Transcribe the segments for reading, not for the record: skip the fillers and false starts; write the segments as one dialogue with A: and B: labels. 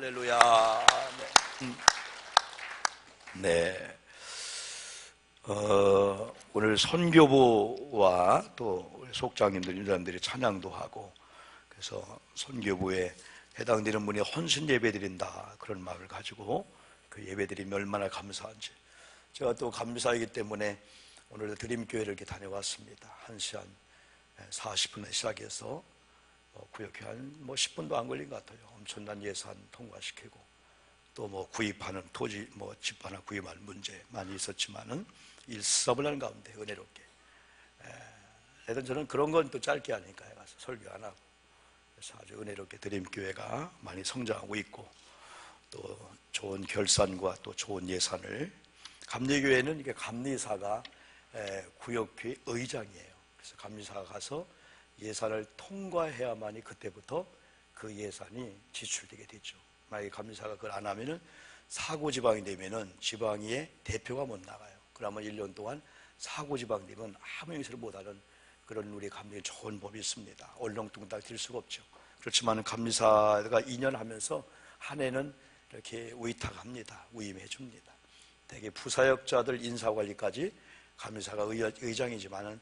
A: 할렐루야. 네. 오늘 선교부와 또 우리 속장님들, 유장님들이 찬양도 하고, 그래서 선교부에 해당되는 분이 헌신 예배 드린다, 그런 마음을 가지고 그 예배 드리면 얼마나 감사한지. 제가 또 감사하기 때문에 오늘 드림교회를 이렇게 다녀왔습니다. 1시간 40분에 시작해서 구역회 한 10분도 안 걸린 것 같아요. 엄청난 예산 통과시키고, 또 구입하는 토지, 집 하나 구입할 문제 많이 있었지만은 일사불란 가운데 은혜롭게. 하여튼 저는 그런 건 또 짧게 하니까 가서 설교 안 하고, 그래서 아주 은혜롭게 드림교회가 많이 성장하고 있고, 또 좋은 결산과 또 좋은 예산을, 감리교회는 이게 감리사가 구역회 의장이에요. 그래서 감리사가 가서 예산을 통과해야만이 그때부터 그 예산이 지출되게 되죠. 만약에 감리사가 그걸 안 하면은 사고지방이 되면은 지방의 대표가 못 나가요. 그러면 1년 동안 사고지방 되면 아무 행세를 못하는 그런 우리 감리에 좋은 법이 있습니다. 얼렁뚱땅 될 수가 없죠. 그렇지만 감리사가 2년 하면서 한 해는 이렇게 위탁합니다. 위임해 줍니다. 대개 부사역자들 인사관리까지 감리사가 의장이지만은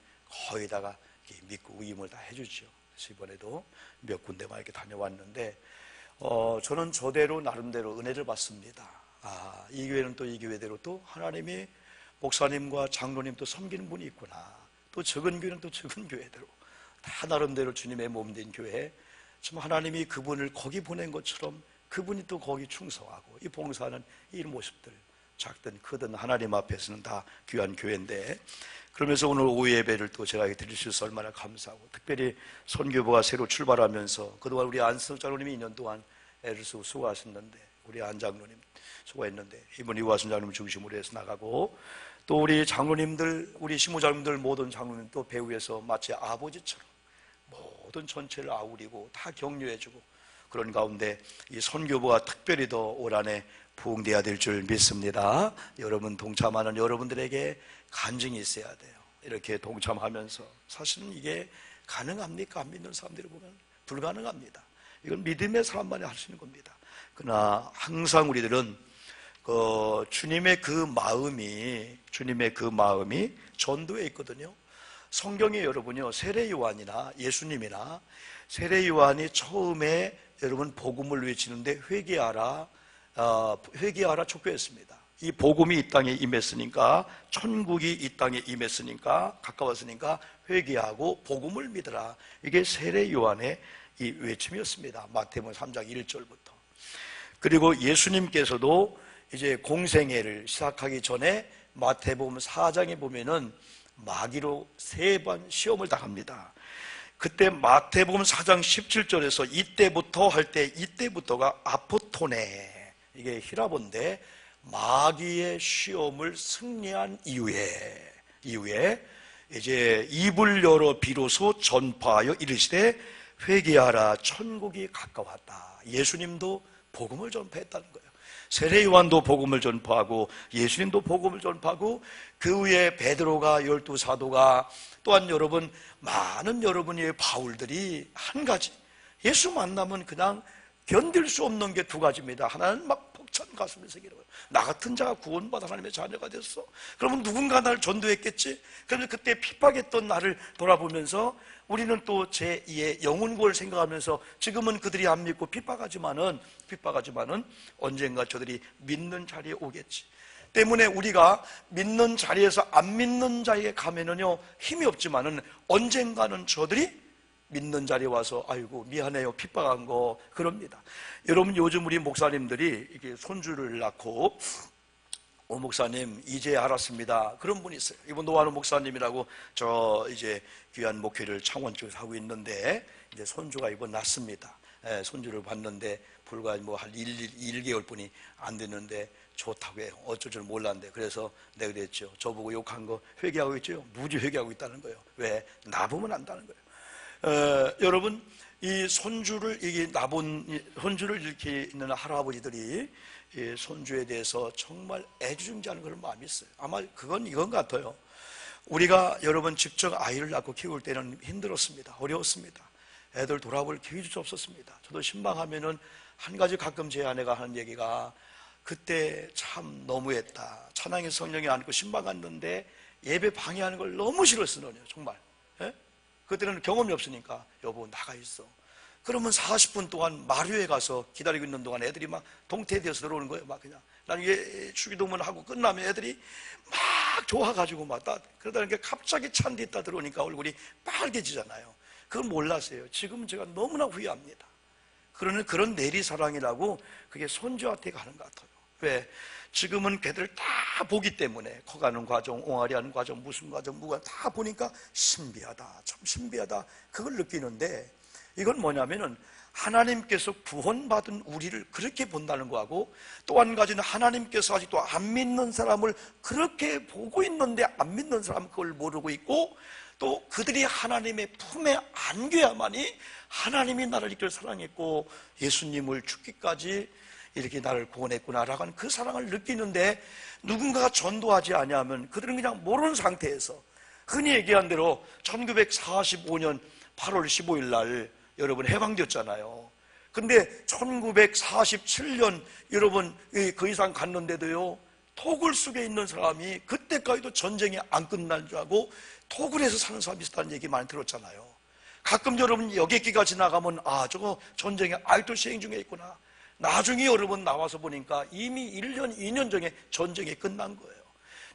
A: 거의다가 믿고 위임을 다 해주죠. 그래서 이번에도 몇 군데만 이렇게 다녀왔는데, 저는 저대로 나름대로 은혜를 받습니다. 이 교회는 또 이 교회대로 또 하나님이 목사님과 장로님 또 섬기는 분이 있구나. 또 적은 교회는 또 적은 교회대로 다 나름대로 주님의 몸된 교회, 참 하나님이 그분을 거기 보낸 것처럼 그분이 또 거기 충성하고 이 봉사하는 이 모습들, 작든 크든 하나님 앞에서는 다 귀한 교회인데, 그러면서 오늘 오후 예배를 또 제가 드릴 수 있어서 얼마나 감사하고, 특별히 선교부가 새로 출발하면서 그동안 우리 안승 장로님이 2년 동안 애를 쓰고 수고하셨는데, 우리 안 장로님 수고했는데, 이번 이화순 장로님 중심으로 해서 나가고, 또 우리 장로님들, 우리 시무장님들 모든 장로님 또 배후에서 마치 아버지처럼 모든 전체를 아우리고 다 격려해주고, 그런 가운데 이 선교부가 특별히 더 올 한해 부흥돼야 될 줄 믿습니다. 여러분 동참하는 여러분들에게 간증이 있어야 돼요. 이렇게 동참하면서 사실은 이게 가능합니까? 안 믿는 사람들이 보면 불가능합니다. 이건 믿음의 사람만이 할 수 있는 겁니다. 그러나 항상 우리들은 주님의 그 마음이 전도에 있거든요. 성경에 여러분요, 세례 요한이나 예수님이나 세례 요한이 처음에 여러분 복음을 외치는데 회개하라 촉구했습니다. 이 복음이 이 땅에 임했으니까, 천국이 이 땅에 임했으니까, 가까웠으니까 회개하고 복음을 믿으라. 이게 세례 요한의 이 외침이었습니다. 마태복음 3장 1절부터. 그리고 예수님께서도 이제 공생애를 시작하기 전에 마태복음 4장에 보면은 마귀로 3번 시험을 당합니다. 그때 마태복음 4장 17절에서 이때부터 할 때, 이때부터가 아포토네, 이게 히라본데 마귀의 시험을 승리한 이후에 이제 입을 열어 비로소 전파하여 이르시되 회개하라 천국이 가까웠다. 예수님도 복음을 전파했다는 거예요. 세례 요한도 복음을 전파하고 예수님도 복음을 전파하고, 그 후에 베드로가 12사도가, 또한 여러분 많은 여러분의 바울들이 한 가지, 예수 만나면 그냥 견딜 수 없는 게 2가지입니다. 하나는 막 벅찬 가슴에 새기는 거예요. 나 같은 자가 구원받아 하나님의 자녀가 됐어. 그러면 누군가 나를 전도했겠지. 그러면 그때 핍박했던 나를 돌아보면서 우리는 또 제2의 영혼구원을 생각하면서, 지금은 그들이 안 믿고 핍박하지만은 언젠가 저들이 믿는 자리에 오겠지. 때문에 우리가 믿는 자리에서 안 믿는 자리에 가면은요 힘이 없지만은, 언젠가는 저들이 믿는 자리에 와서 아이고 미안해요 핍박한 거, 그럽니다. 여러분 요즘 우리 목사님들이 이게 손주를 낳고, 목사님 이제 알았습니다, 그런 분이 있어요. 이분 노아노 목사님이라고 저 이제 귀한 목회를 창원 쪽에서 하고 있는데, 이제 손주가 이번 낳습니다. 손주를 봤는데 불과 한 1개월 뿐이 안 됐는데 좋다고 해요. 어쩔 줄 몰랐는데, 그래서 내가 그랬죠. 저보고 욕한 거 회개하고 있죠. 무지 회개하고 있다는 거예요. 왜? 나보면 안다는 거예요. 여러분 이 손주를 이렇게 있는 할아버지들이 이 손주에 대해서 정말 애주중지하는 그런 마음이 있어요. 아마 그건 이건 같아요. 우리가 여러분 직접 아이를 낳고 키울 때는 힘들었습니다. 어려웠습니다. 애들 돌아볼 기회조차 없었습니다. 저도 신방하면은 한 가지 가끔 제 아내가 하는 얘기가, 그때 참 너무했다. 찬양의 성령이 안고 신방 갔는데 예배 방해하는 걸 너무 싫었어, 너는 정말. 예? 그때는 경험이 없으니까, 여보 나가 있어. 그러면 40분 동안 마루에 가서 기다리고 있는 동안 애들이 막 동태되어서 들어오는 거예요. 막 그냥. 나는 주기도문 하고 끝나면 애들이 막 좋아가지고 막 그러다 보니까 갑자기 찬 뒤 있다 들어오니까 얼굴이 빨개지잖아요. 그걸 몰랐어요. 지금은 제가 너무나 후회합니다. 그런 내리사랑이라고 그게 손주한테 가는 것 같아요. 왜? 지금은 걔들 다 보기 때문에 커가는 과정, 옹알이 하는 과정, 무슨 과정, 무가 다 보니까 신비하다, 참 신비하다, 그걸 느끼는데, 이건 뭐냐면은 하나님께서 구원받은 우리를 그렇게 본다는 거하고, 또 한 가지는 하나님께서 아직도 안 믿는 사람을 그렇게 보고 있는데 안 믿는 사람은 그걸 모르고 있고, 또 그들이 하나님의 품에 안겨야만이 하나님이 나를 이렇게 사랑했고 예수님을 죽기까지 이렇게 나를 구원했구나라고 하는 그 사랑을 느끼는데, 누군가가 전도하지 아니하면 그들은 그냥 모르는 상태에서, 흔히 얘기한 대로 1945년 8월 15일 날 여러분 해방되었잖아요. 근데 1947년 여러분 그 이상 갔는데도요, 토굴 속에 있는 사람이 그때까지도 전쟁이 안 끝난 줄 알고 토굴에서 사는 사람이 있었다는 얘기 많이 들었잖아요. 가끔 여러분 여객기가 지나가면 저거 전쟁이 아직도 시행 중에 있구나. 나중에 여러분 나와서 보니까 이미 1년, 2년 전에 전쟁이 끝난 거예요.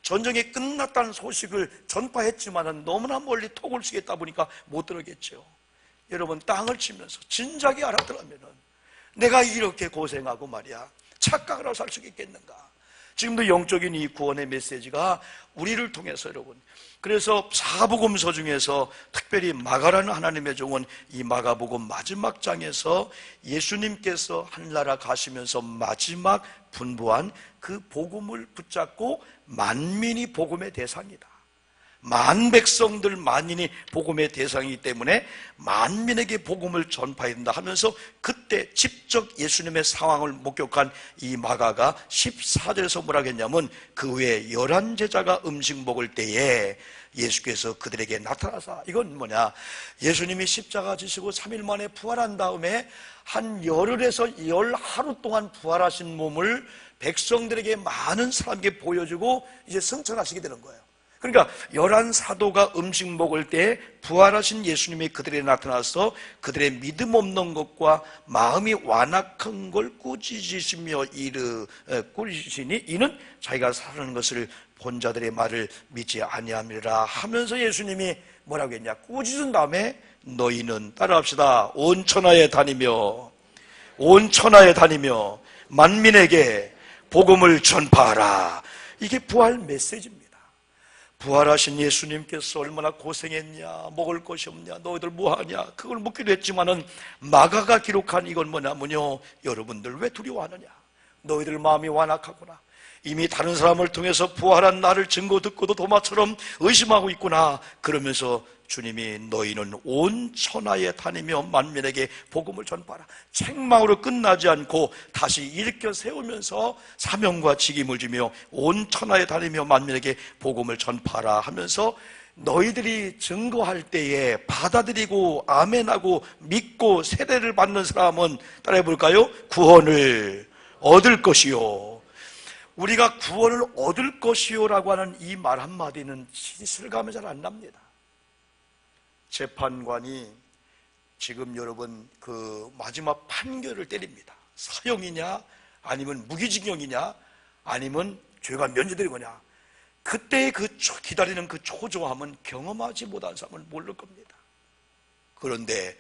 A: 전쟁이 끝났다는 소식을 전파했지만은 너무나 멀리 토굴 속에 있다 보니까 못 들었겠죠. 여러분 땅을 치면서 진작에 알았더라면은 내가 이렇게 고생하고 말이야 착각을 하고 살 수 있겠는가. 지금도 영적인 이 구원의 메시지가 우리를 통해서 여러분, 그래서 사복음서 중에서 특별히 마가라는 하나님의 종은 이 마가복음 마지막 장에서 예수님께서 하늘나라 가시면서 마지막 분부한 그 복음을 붙잡고 만민이 복음의 대상이다. 만 백성들 만인이 복음의 대상이기 때문에 만민에게 복음을 전파해야 된다 하면서, 그때 직접 예수님의 상황을 목격한 이 마가가 14절에서 뭐라고 했냐면, 그 외에 11제자가 음식 먹을 때에 예수께서 그들에게 나타나사, 이건 뭐냐, 예수님이 십자가 지시고 3일 만에 부활한 다음에 한 열흘에서 열하루 동안 부활하신 몸을 백성들에게, 많은 사람에게 보여주고 이제 승천하시게 되는 거예요. 그러니까 11사도가 음식 먹을 때 부활하신 예수님이 그들에게 나타나서 그들의 믿음 없는 것과 마음이 완악한 걸 꾸짖으시며 꾸짖으시니 이는 자기가 사는 것을 본 자들의 말을 믿지 아니함이라 하면서 예수님이 뭐라고 했냐, 꾸짖은 다음에 너희는 따라합시다. 온 천하에 다니며 만민에게 복음을 전파하라. 이게 부활 메시지입니다. 부활하신 예수님께서 얼마나 고생했냐, 먹을 것이 없냐, 너희들 뭐하냐, 그걸 묻기도 했지만은 마가가 기록한 이건 뭐냐면요, 여러분들 왜 두려워하느냐, 너희들 마음이 완악하구나, 이미 다른 사람을 통해서 부활한 나를 증거 듣고도 도마처럼 의심하고 있구나. 그러면서 주님이 너희는 온 천하에 다니며 만민에게 복음을 전파하라. 책망으로 끝나지 않고 다시 일으켜 세우면서 사명과 직임을 주며 온 천하에 다니며 만민에게 복음을 전파하라 하면서, 너희들이 증거할 때에 받아들이고 아멘하고 믿고 세례를 받는 사람은 따라해 볼까요? 구원을 얻을 것이요. 우리가 구원을 얻을 것이요라고 하는 이 말 한마디는 실감이 잘 안 납니다. 재판관이 지금 여러분 그 마지막 판결을 때립니다. 사형이냐 아니면 무기징역이냐 아니면 죄가 면제되는 거냐. 그때 그 기다리는 그 초조함은 경험하지 못한 사람은 모를 겁니다. 그런데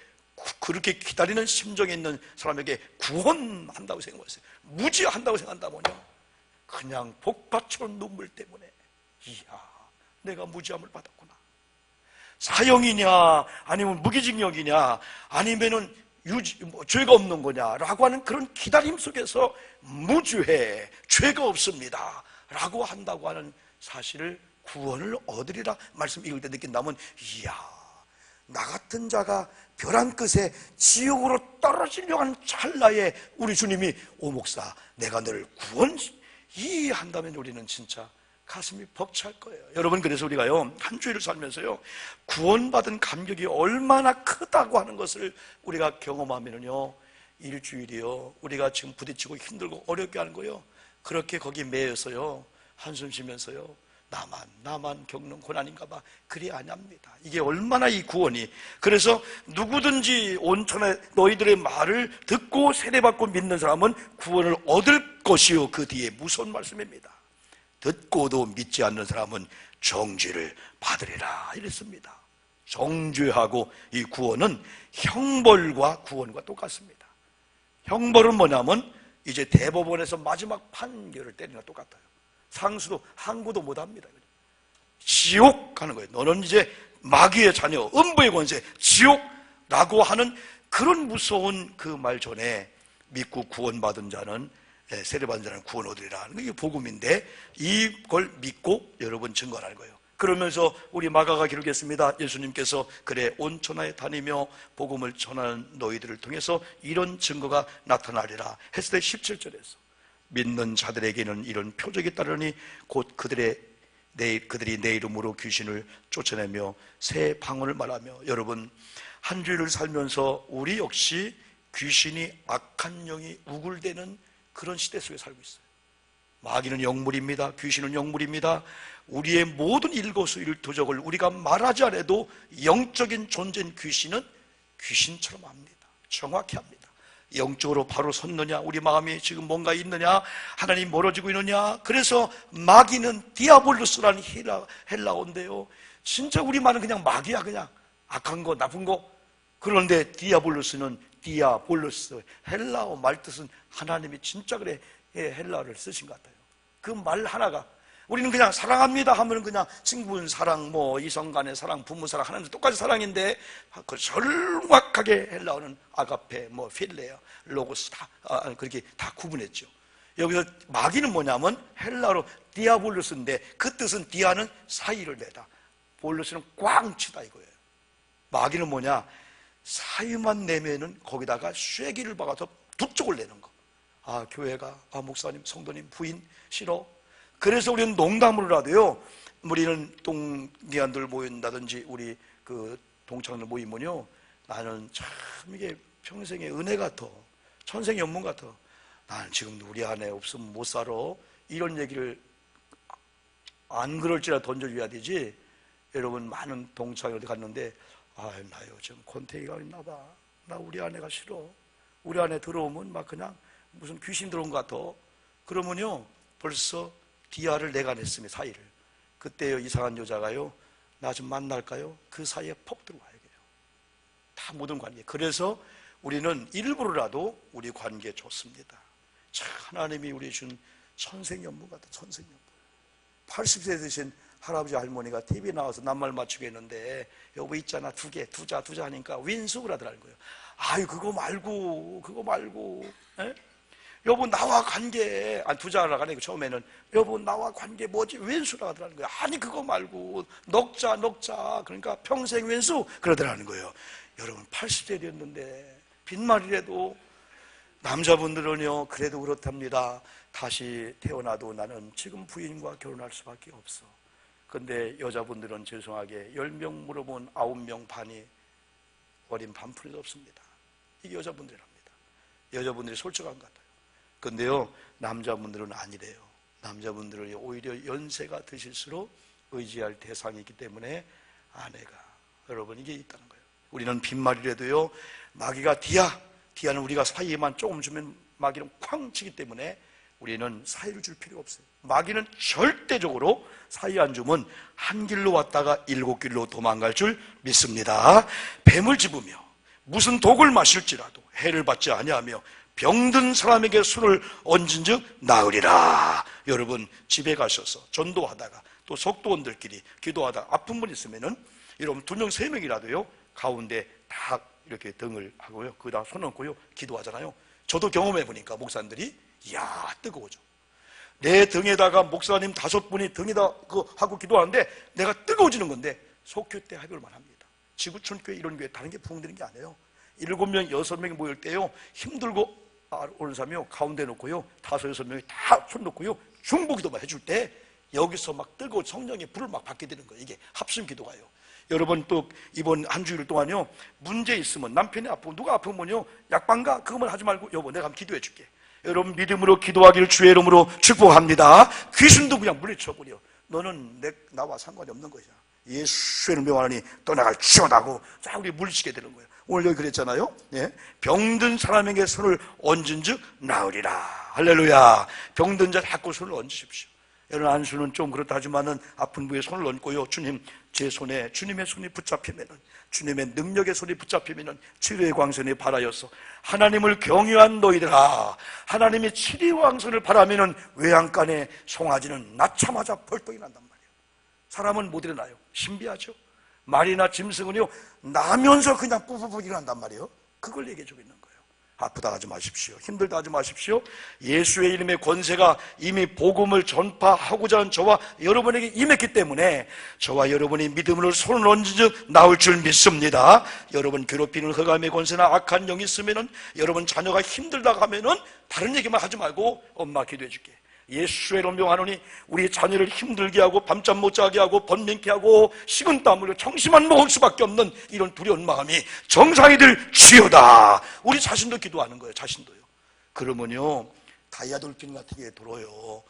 A: 그렇게 기다리는 심정에 있는 사람에게 구원한다고 생각했어요. 무죄한다고 생각한다면요, 그냥 복받쳐온 눈물 때문에 이야, 내가 무죄함을 받았구나. 사형이냐 아니면 무기징역이냐 아니면은 죄가 없는 거냐라고 하는 그런 기다림 속에서 무죄해, 죄가 없습니다 라고 한다고 하는 사실을, 구원을 얻으리라 말씀 읽을 때 느낀다면, 이야, 나 같은 자가 벼랑 끝에 지옥으로 떨어지려고 하는 찰나에 우리 주님이 오 목사 내가 너를 한다면 우리는 진짜 가슴이 벅찰 거예요. 여러분, 그래서 우리가요 한 주일을 살면서요 구원받은 감격이 얼마나 크다고 하는 것을 우리가 경험하면요, 일주일이요, 우리가 지금 부딪히고 힘들고 어렵게 하는 거요, 그렇게 거기 매여서요 한숨 쉬면서요 나만 겪는 고난인가 봐, 그리 아니합니다. 이게 얼마나 이 구원이, 그래서 누구든지 온천에 너희들의 말을 듣고 세례받고 믿는 사람은 구원을 얻을 것이요, 그 뒤에 무서운 말씀입니다. 듣고도 믿지 않는 사람은 정죄를 받으리라 이랬습니다. 정죄하고 이 구원은 형벌과 구원과 똑같습니다. 형벌은 뭐냐면 이제 대법원에서 마지막 판결을 때리는 거 똑같아요. 상수도 항고도 못합니다. 지옥 가는 거예요. 너는 이제 마귀의 자녀, 음부의 권세, 지옥라고 하는 그런 무서운 그 말 전에 믿고 구원받은 자는, 세례받은 자는 구원 얻으리라 하는 게 이게 복음인데, 이걸 믿고 여러분 증거하는 거예요. 그러면서 우리 마가가 기록했습니다. 예수님께서 그래 온천하에 다니며 복음을 전하는 너희들을 통해서 이런 증거가 나타나리라 했을 때 17절에서 믿는 자들에게는 이런 표적이 따르니 곧 그들이 내 이름으로 귀신을 쫓아내며 새 방언을 말하며. 여러분, 한 주일을 살면서 우리 역시 귀신이, 악한 영이 우글대는 그런 시대 속에 살고 있어요. 마귀는 영물입니다. 귀신은 영물입니다. 우리의 모든 일거수일투족을 우리가 말하지 않아도 영적인 존재인 귀신은 귀신처럼 합니다. 정확히 합니다. 영적으로 바로 섰느냐, 우리 마음이 지금 뭔가 있느냐, 하나님 멀어지고 있느냐. 그래서 마귀는 디아볼로스라는 헬라어인데요, 진짜 우리말은 그냥 마귀야, 그냥 악한 거, 나쁜 거. 그런데 디아볼로스는 디아볼로스, 헬라어 말뜻은 하나님이 진짜 그래 헬라어를 쓰신 것 같아요. 그 말 하나가, 우리는 그냥 사랑합니다 하면 그냥 친분 사랑, 뭐 이성 간의 사랑, 부모 사랑, 하나님도 똑같이 사랑인데 그 정확하게 헬라어는 아가페, 뭐 필레아, 로고스 다 그렇게 다 구분했죠. 여기서 마귀는 뭐냐면 헬라어로 디아볼로스인데 그 뜻은 디아는 사이를 내다, 볼로스는 꽝 치다 이거예요. 마귀는 뭐냐, 사이만 내면은 거기다가 쐐기를 박아서 북쪽을 내는 거. 아, 교회가, 아, 목사님, 성도님, 부인 싫어. 그래서 우리는 농담으로라도요, 우리는 동기한들 모인다든지 우리 그 동창들 모이면요, 나는 참 이게 평생의 은혜 같아, 천생연분 같아, 나는 지금 우리 안에 없으면 못 살아, 이런 얘기를 안 그럴지라 던져줘야 되지. 여러분, 많은 동창이 어디 갔는데, 아, 나 요즘 권태기가 있나 봐, 나 우리 아내가 싫어, 우리 안에 들어오면 막 그냥 무슨 귀신 들어온 것 같아. 그러면요 벌써 디아를 내가 냈으면 사이를, 그때요 이상한 여자가요 나 좀 만날까요? 그 사이에 폭 들어와야 돼요. 다 모든 관계. 그래서 우리는 일부러라도 우리 관계 좋습니다. 참 하나님이 우리 준 천생연분 같다. 천생연분. 80세 되신 할아버지 할머니가 TV 나와서 낱말 맞추게 했는데, 여보 있잖아, 두자 하니까 윈숙을 하더라는 거예요. 아유 그거 말고 에? 여보 나와 관계, 두자라고 하니까 처음에는 여보 나와 관계 뭐지, 왼수라고 하더라는 거예요. 아니 그거 말고 넉자, 그러니까 평생 왼수 그러더라는 거예요. 여러분 80세 됐는데 빈말이라도, 남자분들은요 그래도 그렇답니다. 다시 태어나도 나는 지금 부인과 결혼할 수밖에 없어. 근데 여자분들은 죄송하게 10명 물어본 9명 반이 어린 반푼이 없습니다. 이게 여자분들이랍니다. 여자분들이 솔직한 것 같아요. 근데요 남자분들은 아니래요. 남자분들은 오히려 연세가 드실수록 의지할 대상이 있기 때문에 아내가, 여러분 이게 있다는 거예요. 우리는 빈말이라도요 마귀가 디아는 우리가 사이에만 조금 주면 마귀는 쾅 치기 때문에 우리는 사이를 줄 필요가 없어요. 마귀는 절대적으로 사이 안 주면 한 길로 왔다가 7길로 도망갈 줄 믿습니다. 뱀을 집으며 무슨 독을 마실지라도 해를 받지 아니하며 병든 사람에게 술을 얹은즉 나으리라. 여러분 집에 가셔서 전도하다가 또 속도원들끼리 기도하다가 아픈 분 있으면은 여러분 2명 3명이라도요 가운데 다 이렇게 등을 하고요 거기다 손 얹고요 기도하잖아요. 저도 경험해 보니까 목사님들이 이야 뜨거워져. 내 등에다가 목사님 5분이 등에다 하고 기도하는데 내가 뜨거워지는 건데, 속교 때 해볼만 합니다. 지구촌교회 이런 교회 다른 게 부흥되는 게 아니에요. 7명 6명이 모일 때요 힘들고 오는 사람이요 가운데 놓고요 5, 6명이 다 손 놓고요 중보기도만 해줄 때 여기서 막 뜨거운 성령의 불을 막 받게 되는 거예요. 이게 합심 기도가요. 여러분 또 이번 한 주일 동안요, 문제 있으면, 남편이 아프고 누가 아프면요, 약방 가? 그것만 하지 말고 여보 내가 한번 기도해 줄게. 여러분 믿음으로 기도하기를 주의 이름으로 축복합니다. 귀신도 그냥 물리쳐버려. 너는 나와 상관이 없는 거야. 예수의 이름으로 명하노니 떠나갈 지어다고 자 우리 물리치게 되는 거예요. 오늘 여기 그랬잖아요. 예? 병든 사람에게 손을 얹은즉 나으리라. 할렐루야. 병든 자 자꾸 손을 얹으십시오. 여러분 안수는 좀 그렇다 하지만은 아픈 부에 손을 얹고요, 주님 제 손에 주님의 손이 붙잡히면은, 주님의 능력의 손이 붙잡히면은 치료의 광선이 발하여서 하나님을 경외한 너희들아, 하나님의 치료의 광선을 바라면은 외양간에 송아지는 낳자마자 벌떡 일어난단 말이에요. 사람은 못 일어나요. 신비하죠. 말이나 짐승은요 나면서 그냥 뿌뿌뿌 일어난단 말이에요. 그걸 얘기해주고 있는 거예요. 아프다 하지 마십시오. 힘들다 하지 마십시오. 예수의 이름의 권세가 이미 복음을 전파하고자 하는 저와 여러분에게 임했기 때문에 저와 여러분이 믿음으로 손을 얹은즉 나올 줄 믿습니다. 여러분 괴롭히는 흑암의 권세나 악한 영이 있으면은, 여러분 자녀가 힘들다고 하면은 다른 얘기만 하지 말고 엄마 기도해 줄게. 예수의 이름으로 명하노니 우리 자녀를 힘들게 하고 밤잠 못 자게 하고 번민케 하고 식은땀 흘려 청심만 먹을 수밖에 없는 이런 두려운 마음이 정상이 될 주여다. 우리 자신도 기도하는 거예요. 자신도요. 그러면요 다이아돌핀 같은 게 돌아요.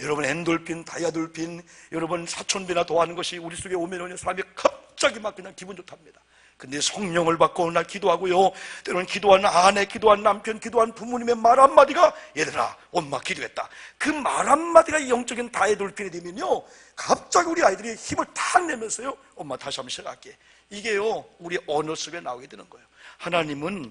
A: 여러분 엔돌핀, 다이아돌핀, 여러분 사촌비나 더하는 것이 우리 속에 오면요 사람이 갑자기 막 그냥 기분 좋답니다. 근데 성령을 받고 어느 날 기도하고요, 때로는 기도한 아내, 기도한 남편, 기도한 부모님의 말 한마디가 얘들아 엄마 기도했다, 그 말 한마디가 영적인 다이아돌핀이 되면요 갑자기 우리 아이들이 힘을 탁 내면서요 엄마 다시 한번 시작할게. 이게요 우리 언어 속에 나오게 되는 거예요. 하나님은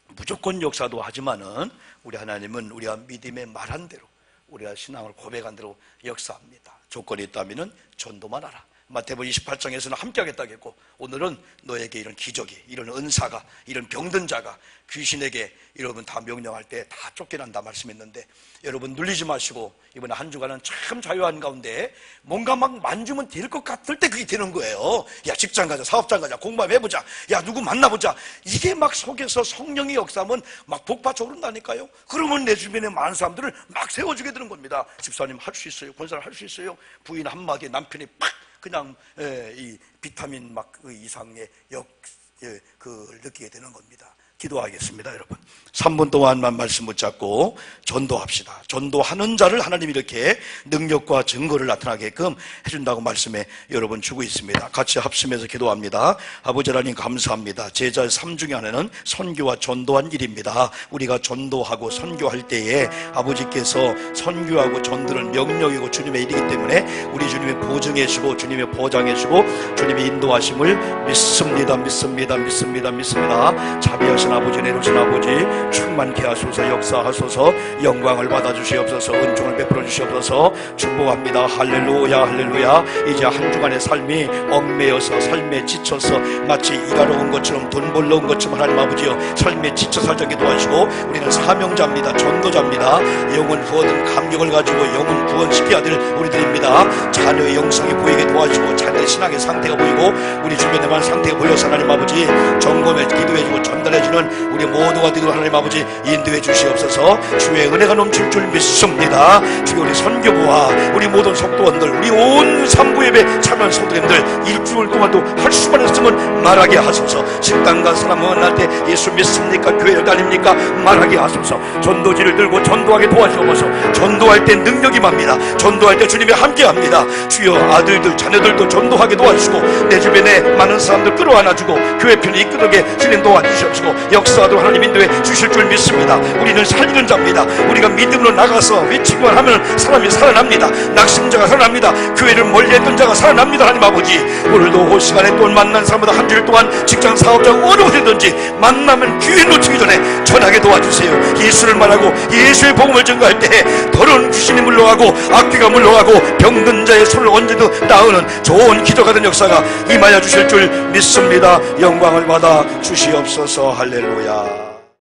A: 무조건 역사도 하지만은 우리 하나님은 우리가 믿음의 말한 대로, 우리가 신앙을 고백한 대로 역사합니다. 조건이 있다면은 전도만 하라. 마태복음 28장에서는 함께하겠다고 했고, 오늘은 너에게 이런 기적이, 이런 은사가, 이런 병든 자가 귀신에게 여러분 다 명령할 때 다 쫓겨난다 말씀했는데, 여러분 눌리지 마시고 이번에 한 주간은 참 자유한 가운데 뭔가 막 만지면 될 것 같을 때 그게 되는 거예요. 야 직장 가자, 사업장 가자, 공부 한번 해보자, 야 누구 만나보자, 이게 막 속에서 성령의 역사하면 막 복받쳐 오른다니까요. 그러면 내 주변에 많은 사람들을 막 세워주게 되는 겁니다. 집사님 할 수 있어요, 권사를 할 수 있어요, 부인 한마디에 남편이 팍 그냥 이 비타민 막 그 이상의 그걸 느끼게 되는 겁니다. 기도하겠습니다. 여러분 3분 동안만 말씀 붙잡고 전도합시다. 전도하는 자를 하나님이 이렇게 능력과 증거를 나타나게끔 해준다고 말씀에 여러분 주고 있습니다. 같이 합심해서 기도합니다. 아버지 하나님 감사합니다. 제자의 삶 중에 하나는 선교와 전도한 일입니다. 우리가 전도하고 선교할 때에 아버지께서 선교하고 전도는 명령이고 주님의 일이기 때문에 우리 주님의 보증해 주시고 주님의 보장해 주시고 주님의 인도하심을 믿습니다. 믿습니다. 믿습니다. 믿습니다. 자비하신 아버지, 내놓으신 아버지 충만케 하소서, 역사하소서, 영광을 받아주시옵소서, 은총을 베풀어 주시옵소서. 축복합니다. 할렐루야 할렐루야. 이제 한 주간의 삶이 얽매여서 삶에 지쳐서 마치 일하러 온 것처럼 돈 벌러 온 것처럼 하나님 아버지여 삶에 지쳐 살자게 도와주시고, 우리는 사명자입니다. 전도자입니다. 영혼 구원은 감격을 가지고 영혼 구원시켜야 될 우리들입니다. 자녀의 영성이 보이게 도와주시고 자녀의 신앙의 상태가 보이고 우리 주변에만 상태가 보여서 하나님 아버지 점검해 기도해주고 전달해주는 우리 모두가 되도록 하나님 아버지 인도해 주시옵소서. 주의 은혜가 넘칠 줄 믿습니다. 주여 우리 선교부와 우리 모든 속도원들, 우리 온 삼부예배 참여한 성도님들 일주일 동안도 할 수만 있으면 말하게 하소서. 식당 간 사람 만날 때 예수 믿습니까? 교회를 다닙니까? 말하게 하소서. 전도지를 들고 전도하게 도와주옵소서. 전도할 때 능력이 맙니다. 전도할 때 주님이 함께합니다. 주여 아들들 자녀들도 전도하게 도와주시고 내 주변에 많은 사람들 끌어안아주고 교회 편을 이끌게 주님 도와주시옵시고 역사도 하나님 인도해 주실 줄 믿습니다. 우리는 살리는 자입니다. 우리가 믿음으로 나가서 외치기만 하면 사람이 살아납니다. 낙심자가 살아납니다. 교회를 멀리했던 자가 살아납니다. 하나님 아버지 오늘도 올 시간에 또 만난 사람보다 한 주일 동안 직장 사업장 어느 곳이든지 만나면 기회 놓치기 전에 전하게 도와주세요. 예수를 말하고 예수의 복음을 전가할 때 더러운 귀신이 물러가고 악귀가 물러가고 병든 자의 손을 얹어도 나으는 좋은 기적하던 역사가 임하여 주실 줄 믿습니다. 영광을 받아 주시옵소서. 할렐루야.